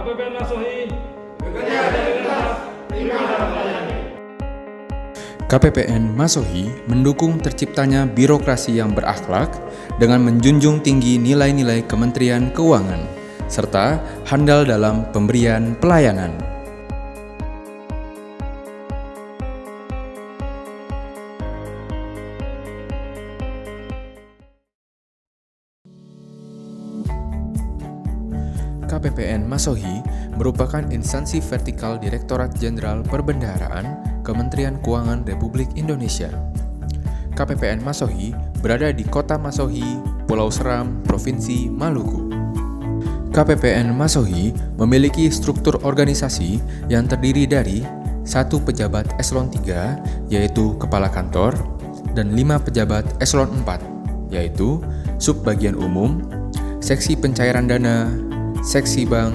KPPN Masohi bekerja dengan keras, prima dan melayani. KPPN Masohi mendukung terciptanya birokrasi yang berakhlak dengan menjunjung tinggi nilai-nilai Kementerian Keuangan, serta handal dalam pemberian pelayanan. KPPN Masohi merupakan instansi vertikal Direktorat Jenderal Perbendaharaan Kementerian Keuangan Republik Indonesia. KPPN Masohi berada di Kota Masohi, Pulau Seram, Provinsi Maluku. KPPN Masohi memiliki struktur organisasi yang terdiri dari 1 pejabat eselon 3, yaitu Kepala Kantor, dan 5 pejabat eselon 4, yaitu Subbagian Umum, Seksi Pencairan Dana, Seksi Bank,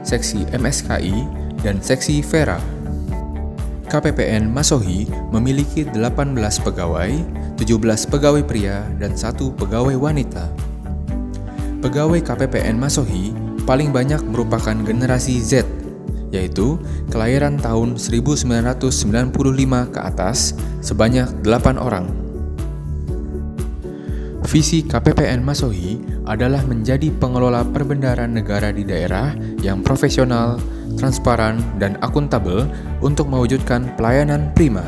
Seksi MSKI, dan Seksi Vera. KPPN Masohi memiliki 18 pegawai, 17 pegawai pria, dan 1 pegawai wanita. Pegawai KPPN Masohi paling banyak merupakan generasi Z, yaitu kelahiran tahun 1995 ke atas sebanyak 8 orang. Visi KPPN Masohi adalah menjadi pengelola perbendaharaan negara di daerah yang profesional, transparan, dan akuntabel untuk mewujudkan pelayanan prima.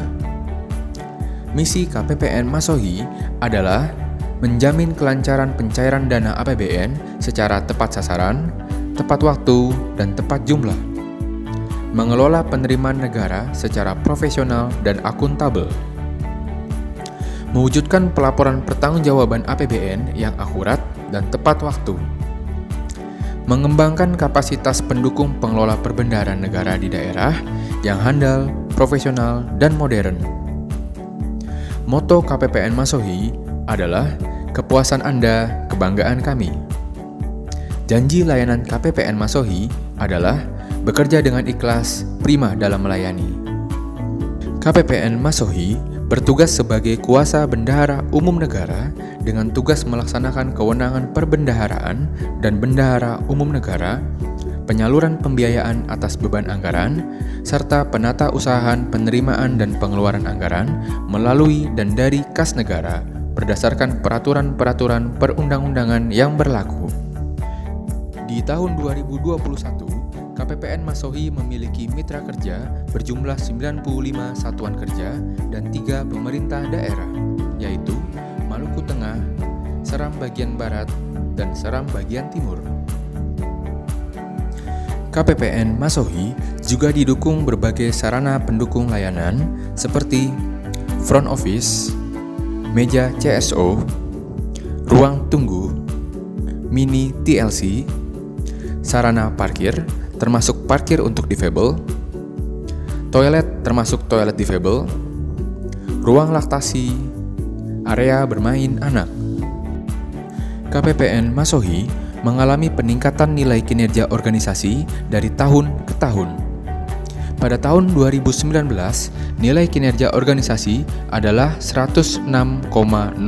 Misi KPPN Masohi adalah menjamin kelancaran pencairan dana APBN secara tepat sasaran, tepat waktu, dan tepat jumlah. Mengelola penerimaan negara secara profesional dan akuntabel. Mewujudkan pelaporan pertanggungjawaban APBN yang akurat dan tepat waktu. Mengembangkan kapasitas pendukung pengelola perbendaharaan negara di daerah yang handal, profesional, dan modern. Moto KPPN Masohi adalah kepuasan Anda, kebanggaan kami. Janji layanan KPPN Masohi adalah bekerja dengan ikhlas, prima dalam melayani. KPPN Masohi bertugas sebagai kuasa bendahara umum negara dengan tugas melaksanakan kewenangan perbendaharaan dan bendahara umum negara, penyaluran pembiayaan atas beban anggaran, serta penata usahaan penerimaan dan pengeluaran anggaran melalui dan dari kas negara berdasarkan peraturan-peraturan perundang-undangan yang berlaku. Di tahun 2021, KPPN Masohi memiliki mitra kerja berjumlah 95 satuan kerja dan 3 pemerintah daerah, yaitu Maluku Tengah, Seram bagian Barat, dan Seram bagian Timur. KPPN Masohi juga didukung berbagai sarana pendukung layanan seperti front office, meja CSO, ruang tunggu, mini TLC, sarana parkir, termasuk parkir untuk difabel, toilet termasuk toilet difabel, ruang laktasi, area bermain anak. KPPN Masohi mengalami peningkatan nilai kinerja organisasi dari tahun ke tahun. Pada tahun 2019, nilai kinerja organisasi adalah 106,04%.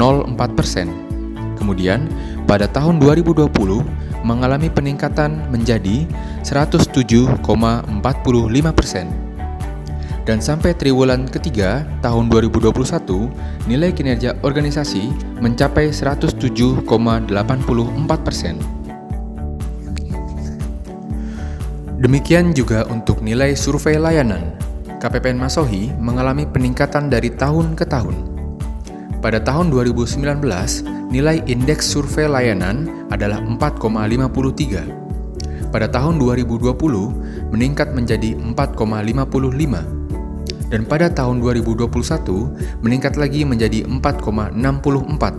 Kemudian, pada tahun 2020, mengalami peningkatan menjadi 107,45%. Dan sampai triwulan ketiga tahun 2021, nilai kinerja organisasi mencapai 107,84%. Demikian juga untuk nilai survei layanan. KPPN Masohi mengalami peningkatan dari tahun ke tahun. Pada tahun 2019, nilai indeks survei layanan adalah 4,53. Pada tahun 2020, meningkat menjadi 4,55. Dan pada tahun 2021, meningkat lagi menjadi 4,64.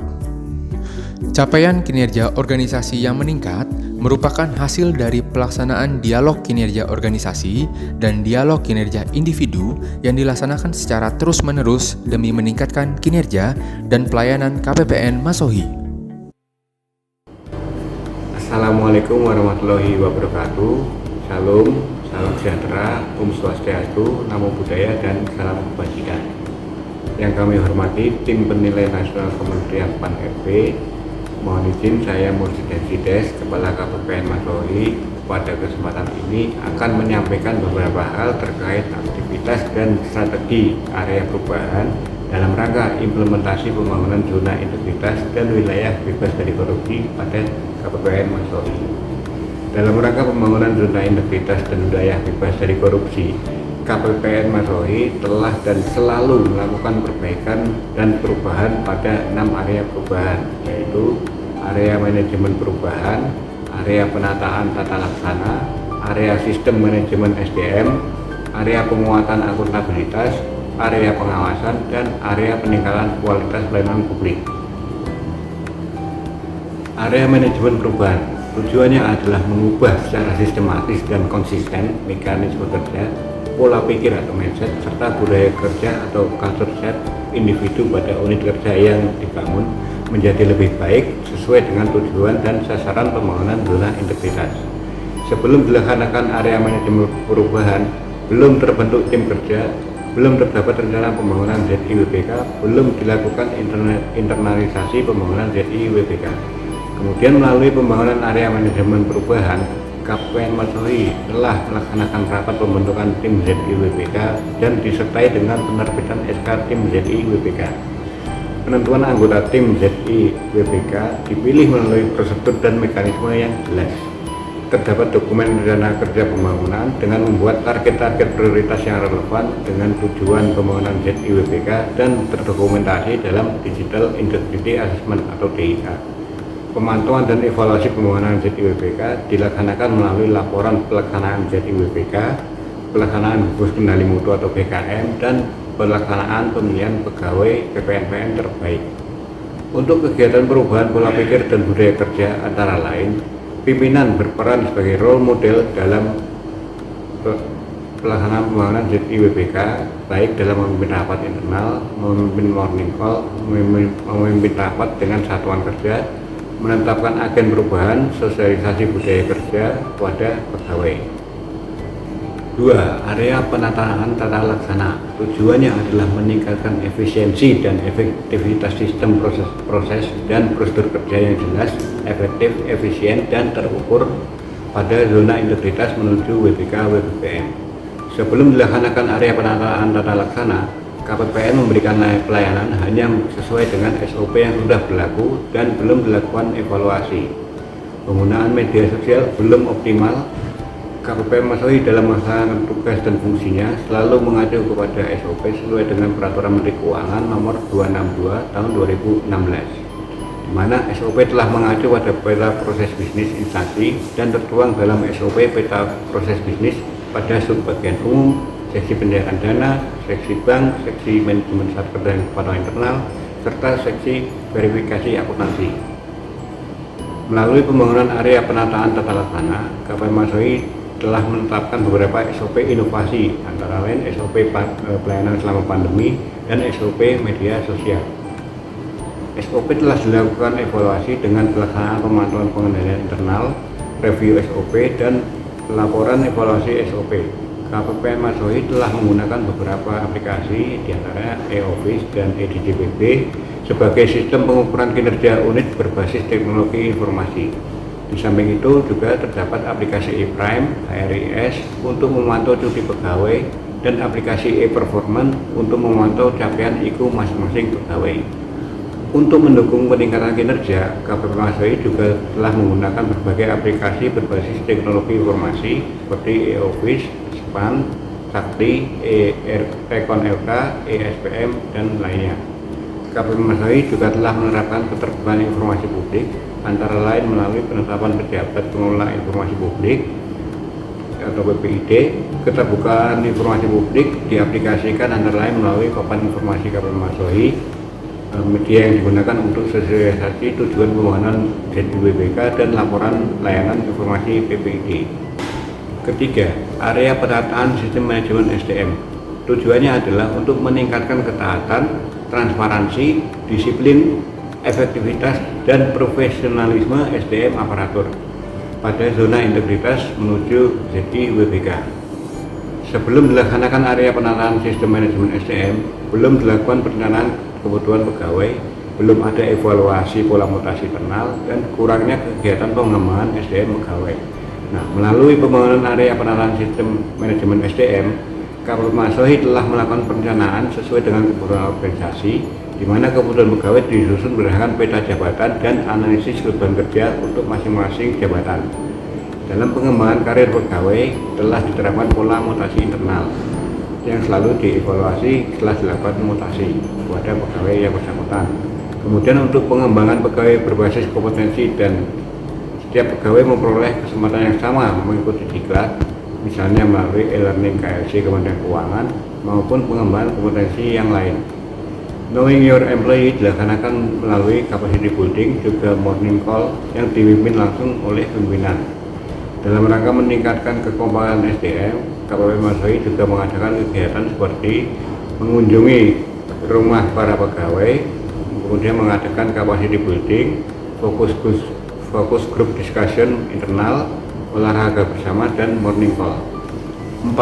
Capaian kinerja organisasi yang meningkat merupakan hasil dari pelaksanaan dialog kinerja organisasi dan dialog kinerja individu yang dilaksanakan secara terus-menerus demi meningkatkan kinerja dan pelayanan KPPN Masohi. Assalamualaikum warahmatullahi wabarakatuh. Salam sejahtera, Swastiastu, Namo Buddhaya, dan salam kebajikan. Yang kami hormati tim penilai nasional Kementerian PAN RB, Mohon izin, saya Mursyid Sides, Kepala KPPN Masohi, pada kesempatan ini akan menyampaikan beberapa hal terkait aktivitas dan strategi area perubahan dalam rangka implementasi pembangunan zona integritas dan wilayah bebas dari korupsi pada KPPN Masohi. Dalam rangka pembangunan zona integritas dan wilayah bebas dari korupsi, KPPN Masohi telah dan selalu melakukan perbaikan dan perubahan pada 6 area perubahan, yaitu area manajemen perubahan, area penataan tata laksana, area sistem manajemen SDM, area penguatan akuntabilitas, area pengawasan, dan area peningkatan kualitas pelayanan publik. Area manajemen perubahan tujuannya adalah mengubah secara sistematis dan konsisten mekanisme kerja, pola pikir atau mindset, serta budaya kerja atau culture set individu pada unit kerja yang dibangun menjadi lebih baik sesuai dengan tujuan dan sasaran pembangunan zona integritas. Sebelum dilaksanakan area manajemen perubahan, belum terbentuk tim kerja, belum terdapat rencana pembangunan ZIWBK, belum dilakukan internalisasi pembangunan ZIWBK. Kemudian melalui pembangunan area manajemen perubahan, KPPN Masohi telah melaksanakan rapat pembentukan tim ZIWBK dan disertai dengan penerbitan SK tim ZIWBK. Penentuan anggota tim ZIWBK dipilih melalui prosedur dan mekanisme yang jelas. Terdapat dokumen rencana kerja pembangunan dengan membuat target-target prioritas yang relevan dengan tujuan pembangunan ZIWBK dan terdokumentasi dalam Digital Integrity Assessment atau DIA. Pemantauan dan evaluasi pembangunan ZIWBK dilaksanakan melalui laporan pelaksanaan ZIWBK, pelaksanaan gugus kendali mutu atau GKM, dan pelaksanaan pemilihan pegawai PPNPN terbaik. Untuk kegiatan perubahan pola pikir dan budaya kerja antara lain, pimpinan berperan sebagai role model dalam pelaksanaan pembangunan ZIWBK, baik dalam memimpin rapat internal, memimpin morning call, memimpin rapat dengan satuan kerja, menetapkan agen perubahan, sosialisasi budaya kerja pada pegawai. 2. Area penataan tata laksana. Tujuannya adalah meningkatkan efisiensi dan efektivitas sistem proses dan prosedur kerja yang jelas, efektif, efisien, dan terukur pada zona integritas menuju WBK-WBPN. Sebelum dilaksanakan area penataan tata laksana, KPPN memberikan pelayanan hanya sesuai dengan SOP yang sudah berlaku dan belum dilakukan evaluasi. Penggunaan media sosial belum optimal. KPPN Masohi dalam melaksanakan tugas dan fungsinya selalu mengacu kepada SOP sesuai dengan Peraturan Menteri Keuangan Nomor 262 Tahun 2016, di mana SOP telah mengacu pada peta proses bisnis instansi dan tertuang dalam SOP peta proses bisnis pada subbagian umum, seksi penyediaan dana, seksi bank, seksi manajemen satker dan kepatuhan internal, serta seksi verifikasi akuntansi. Melalui pembangunan area penataan tata laksana, KPPN Masohi telah menetapkan beberapa SOP inovasi, antara lain SOP pelayanan selama pandemi dan SOP media sosial. SOP telah dilakukan evaluasi dengan pelaksanaan pemantauan pengendalian internal, review SOP, dan laporan evaluasi SOP. KPPN Masohi telah menggunakan beberapa aplikasi, diantaranya e-office dan e-DJPB, sebagai sistem pengukuran kinerja unit berbasis teknologi informasi. Di samping itu juga terdapat aplikasi e-Prime, HRIS untuk memantau cuti pegawai, dan aplikasi e-Performance untuk memantau capaian IQ masing-masing pegawai. Untuk mendukung peningkatan kinerja, KPPN Masohi juga telah menggunakan berbagai aplikasi berbasis teknologi informasi seperti e-Office, SPAN, Sakti, e-Rekon LK, e-SPM, dan lainnya. KPPN Masohi juga telah menerapkan keterbukaan informasi publik, antara lain melalui penetapan pejabat pengelola informasi publik atau PPID. Keterbukaan informasi publik diaplikasikan antara lain melalui papan informasi KPPN Masohi, media yang digunakan untuk sosialisasi tujuan pembangunan ZIWBK, dan laporan layanan informasi PPID. Ketiga, area penataan sistem manajemen SDM. Tujuannya adalah untuk meningkatkan ketaatan, transparansi, disiplin, efektivitas, dan profesionalisme SDM aparatur pada zona integritas menuju ZIWBK. Sebelum dilaksanakan area penataan sistem manajemen SDM, belum dilakukan perencanaan kebutuhan pegawai, belum ada evaluasi pola mutasi internal, dan kurangnya kegiatan pengembangan SDM pegawai. Nah, melalui pembangunan area penanaman sistem manajemen SDM, Kabupaten Masohi telah melakukan perencanaan sesuai dengan kebutuhan organisasi, di mana kebutuhan pegawai disusun berdasarkan peta jabatan dan analisis kebutuhan kerja untuk masing-masing jabatan. Dalam pengembangan karir pegawai telah diterapkan pola mutasi internal yang selalu dievaluasi setelah dilakukan mutasi kepada pegawai yang bersangkutan. Kemudian untuk pengembangan pegawai berbasis kompetensi, dan setiap pegawai memperoleh kesempatan yang sama mengikuti diklat, misalnya melalui e-learning KLC Kementerian Keuangan maupun pengembangan kompetensi yang lain. Knowing your employee dilaksanakan melalui capacity building, juga morning call yang dipimpin langsung oleh pimpinan. Dalam rangka meningkatkan kekompakan SDM, Kabupaten Masohi juga mengadakan kegiatan seperti mengunjungi rumah para pegawai, kemudian mengadakan capacity building, fokus group discussion internal, olahraga bersama, dan morning call. 4.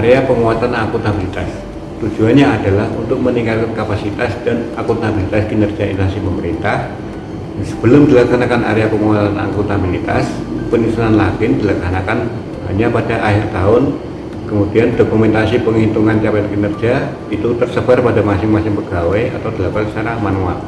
Area penguatan akuntabilitas. Tujuannya adalah untuk meningkatkan kapasitas dan akuntabilitas kinerja instansi pemerintah. Sebelum dilaksanakan area penguatan akuntabilitas, penyusunan lagin dilaksanakan hanya pada akhir tahun. Kemudian dokumentasi penghitungan capaian kinerja itu tersebar pada masing-masing pegawai atau dilakukan secara manual.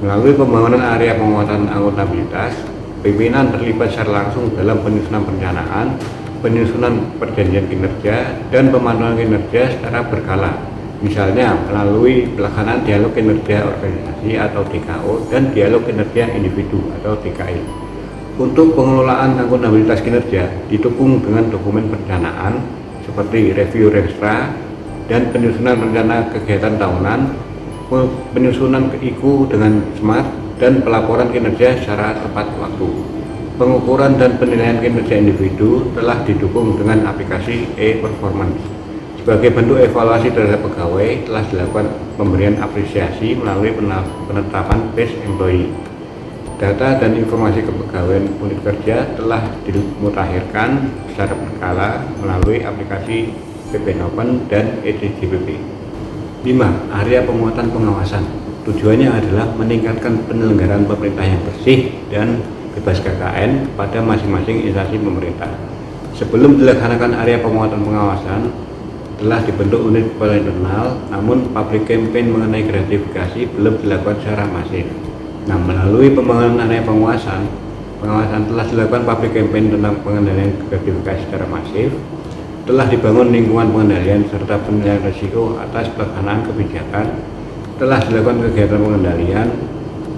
Melalui pembangunan area penguatan akuntabilitas, pimpinan terlibat secara langsung dalam penyusunan perencanaan, penyusunan perjanjian kinerja, dan pemantauan kinerja secara berkala. Misalnya melalui pelaksanaan dialog kinerja organisasi atau DKO dan dialog kinerja individu atau DKI. Untuk pengelolaan akuntabilitas kinerja didukung dengan dokumen perencanaan seperti review rekstra dan penyusunan rencana kegiatan tahunan, penyusunan IKU dengan SMART, dan pelaporan kinerja secara tepat waktu. Pengukuran dan penilaian kinerja individu telah didukung dengan aplikasi e-performance. Sebagai bentuk evaluasi terhadap pegawai, telah dilakukan pemberian apresiasi melalui penetapan best employee. Data dan informasi kepegawaian unit kerja telah dimutakhirkan secara berkala melalui aplikasi PPNopen dan EDJPP. 5. Area penguatan pengawasan. Tujuannya adalah meningkatkan penyelenggaraan pemerintah yang bersih dan bebas KKN pada masing-masing instansi pemerintah. Sebelum dilaksanakan area penguatan pengawasan, telah dibentuk unit kepala internal, namun public campaign mengenai gratifikasi belum dilakukan secara masif. Nah, melalui pembangunan area pengawasan telah dilakukan public campaign tentang pengendalian gratifikasi secara masif, telah dibangun lingkungan pengendalian serta penilaian risiko atas pelaksanaan kebijakan, telah dilakukan kegiatan pengendalian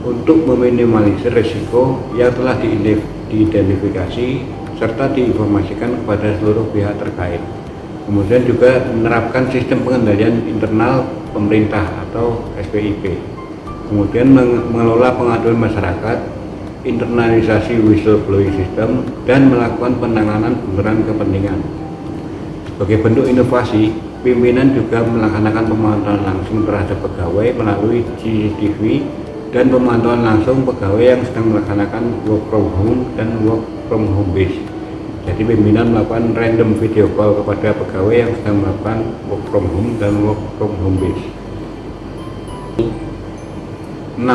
untuk meminimalisir risiko yang telah diidentifikasi serta diinformasikan kepada seluruh pihak terkait. Kemudian juga menerapkan sistem pengendalian internal pemerintah atau SPIP. Kemudian mengelola pengaduan masyarakat, internalisasi whistleblowing system, dan melakukan penanganan benturan kepentingan. Sebagai bentuk inovasi, pimpinan juga melaksanakan pemantauan langsung terhadap pegawai melalui CCTV dan pemantauan langsung pegawai yang sedang melaksanakan work from home dan work from home base. Jadi pimpinan melakukan random video call kepada pegawai yang sedang melakukan work from home dan work from home base. 6.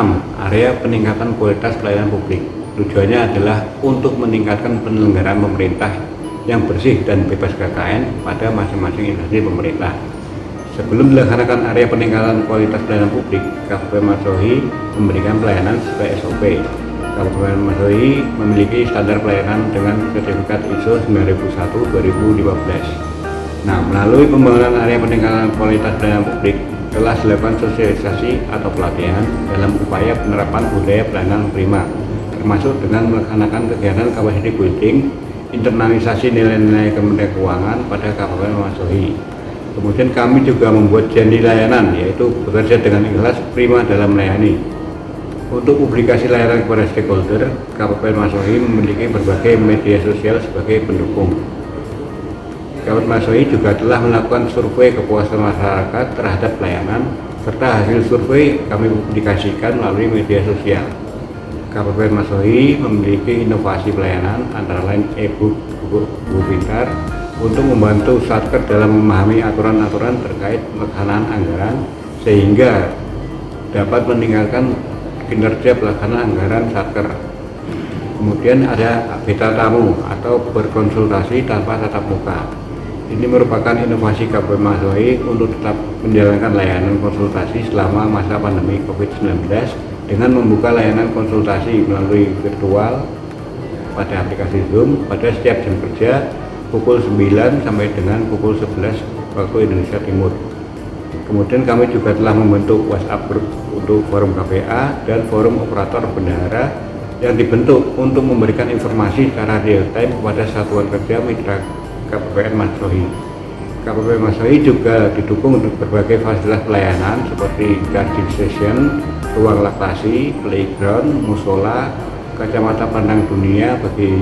Area peningkatan kualitas pelayanan publik. Tujuannya adalah untuk meningkatkan penyelenggaraan pemerintah yang bersih dan bebas KKN pada masing-masing instansi pemerintah. Sebelum dilaksanakan area peningkatan kualitas pelayanan publik, Kabupaten Masohi memberikan pelayanan sesuai SOP. Kabupaten Masohi memiliki standar pelayanan dengan sertifikat ISO 9001-2015. Nah, melalui pembangunan area peningkatan kualitas pelayanan publik, telah dilakukan sosialisasi atau pelatihan dalam upaya penerapan budaya pelayanan prima, termasuk dengan melaksanakan kegiatan capacity building, internalisasi nilai-nilai Kementerian Keuangan pada Kabupaten Masohi. Kemudian kami juga membuat janji layanan, yaitu bekerja dengan ikhlas, prima dalam melayani. Untuk publikasi layanan kepada stakeholder, Kabupaten Masohi memiliki berbagai media sosial sebagai pendukung. Kabupaten Masohi juga telah melakukan survei kepuasan masyarakat terhadap pelayanan, serta hasil survei kami publikasikan melalui media sosial. Kabupaten Masohi memiliki inovasi pelayanan antara lain e-book, buku pintar, untuk membantu satker dalam memahami aturan-aturan terkait pelaksanaan anggaran, sehingga dapat meningkatkan kinerja pelaksana anggaran Satker. Kemudian ada beta tamu atau berkonsultasi tanpa tatap muka. Ini merupakan inovasi KPPN Masohi untuk tetap menjalankan layanan konsultasi selama masa pandemi COVID-19 dengan membuka layanan konsultasi melalui virtual pada aplikasi Zoom pada setiap jam kerja pukul 9 sampai dengan pukul 11 waktu Indonesia Timur. Kemudian kami juga telah membentuk WhatsApp Group untuk forum KPA dan forum operator bendahara yang dibentuk untuk memberikan informasi secara real time kepada satuan kerja mitra KPPN Masohi. KPPN Masohi juga didukung untuk berbagai fasilitas pelayanan seperti charging station, ruang laktasi, playground, musola, kacamata pandang dunia bagi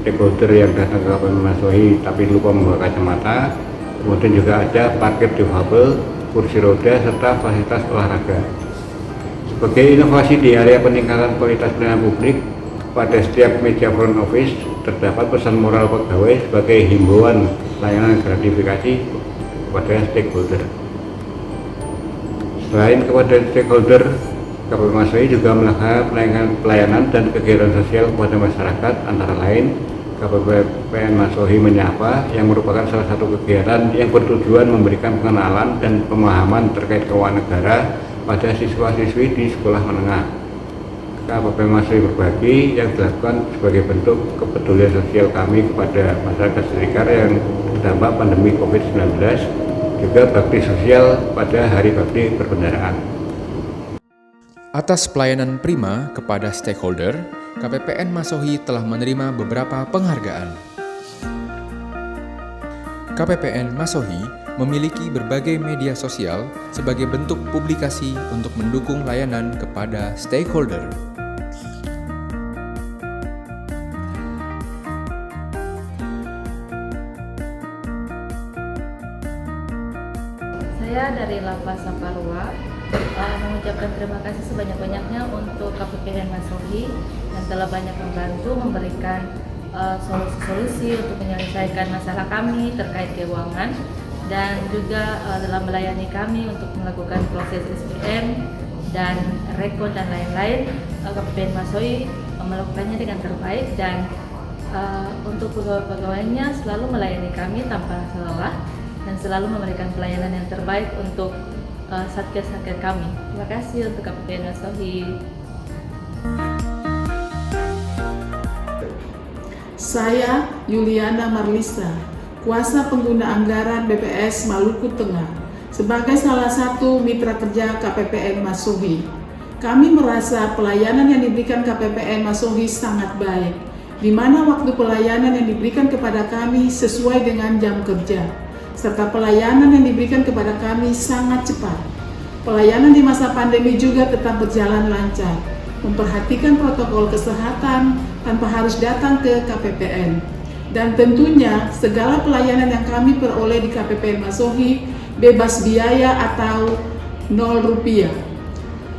stakeholder yang datang ke KPPN Masohi tapi lupa membawa kacamata. Kemudian juga ada parkir difabel, kursi roda, serta fasilitas olahraga. Sebagai inovasi di area peningkatan kualitas pelayanan publik, pada setiap meja front office terdapat pesan moral pegawai sebagai himbauan layanan gratifikasi kepada stakeholder. Selain kepada stakeholder, KPPN Masohi juga melakukan pelayanan dan kegiatan sosial kepada masyarakat, antara lain KPPN Masohi Menyapa yang merupakan salah satu kegiatan yang bertujuan memberikan pengenalan dan pemahaman terkait keuangan negara pada siswa-siswi di sekolah menengah. KPPN Masohi Berbagi yang dilakukan sebagai bentuk kepedulian sosial kami kepada masyarakat sekitar yang terdampak pandemi COVID-19, juga bakti sosial pada Hari Bakti Perbendaharaan. Atas pelayanan prima kepada stakeholder, KPPN Masohi telah menerima beberapa penghargaan. KPPN Masohi memiliki berbagai media sosial sebagai bentuk publikasi untuk mendukung layanan kepada stakeholder. Saya dari Lapas Saparua mengucapkan terima kasih sebanyak-banyaknya untuk KPPN Masohi yang telah banyak membantu memberikan solusi-solusi untuk menyelesaikan masalah kami terkait keuangan dan juga telah melayani kami untuk melakukan proses SPM dan rekon dan lain-lain. KPPN Masohi melakukannya dengan terbaik dan untuk pegawai-pegawainya selalu melayani kami tanpa lelah dan selalu memberikan pelayanan yang terbaik untuk satgas-satgas kami. Terima kasih untuk KPPN Masohi. Saya Yuliana Marlisa, kuasa pengguna anggaran BPS Maluku Tengah, sebagai salah satu mitra kerja KPPN Masohi. Kami merasa pelayanan yang diberikan KPPN Masohi sangat baik, di mana waktu pelayanan yang diberikan kepada kami sesuai dengan jam kerja, serta pelayanan yang diberikan kepada kami sangat cepat. Pelayanan di masa pandemi juga tetap berjalan lancar, memperhatikan protokol kesehatan tanpa harus datang ke KPPN. Dan tentunya segala pelayanan yang kami peroleh di KPPN Masohi bebas biaya atau 0 rupiah.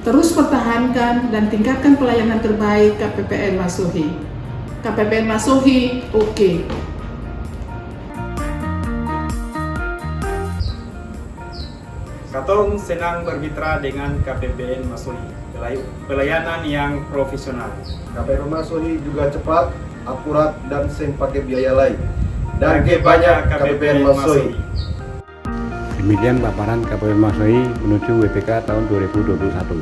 Terus pertahankan dan tingkatkan pelayanan terbaik KPPN Masohi. KPPN Masohi, oke. Katong senang bermitra dengan KPPN Masohi, pelayanan yang profesional. KPPN Masohi juga cepat, akurat, dan sen pakai biaya lain. Dan banyak KPPN Masohi. Demikian paparan KPPN Masohi menuju WPK tahun 2021.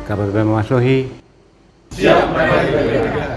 KPPN Masohi Siap melayani.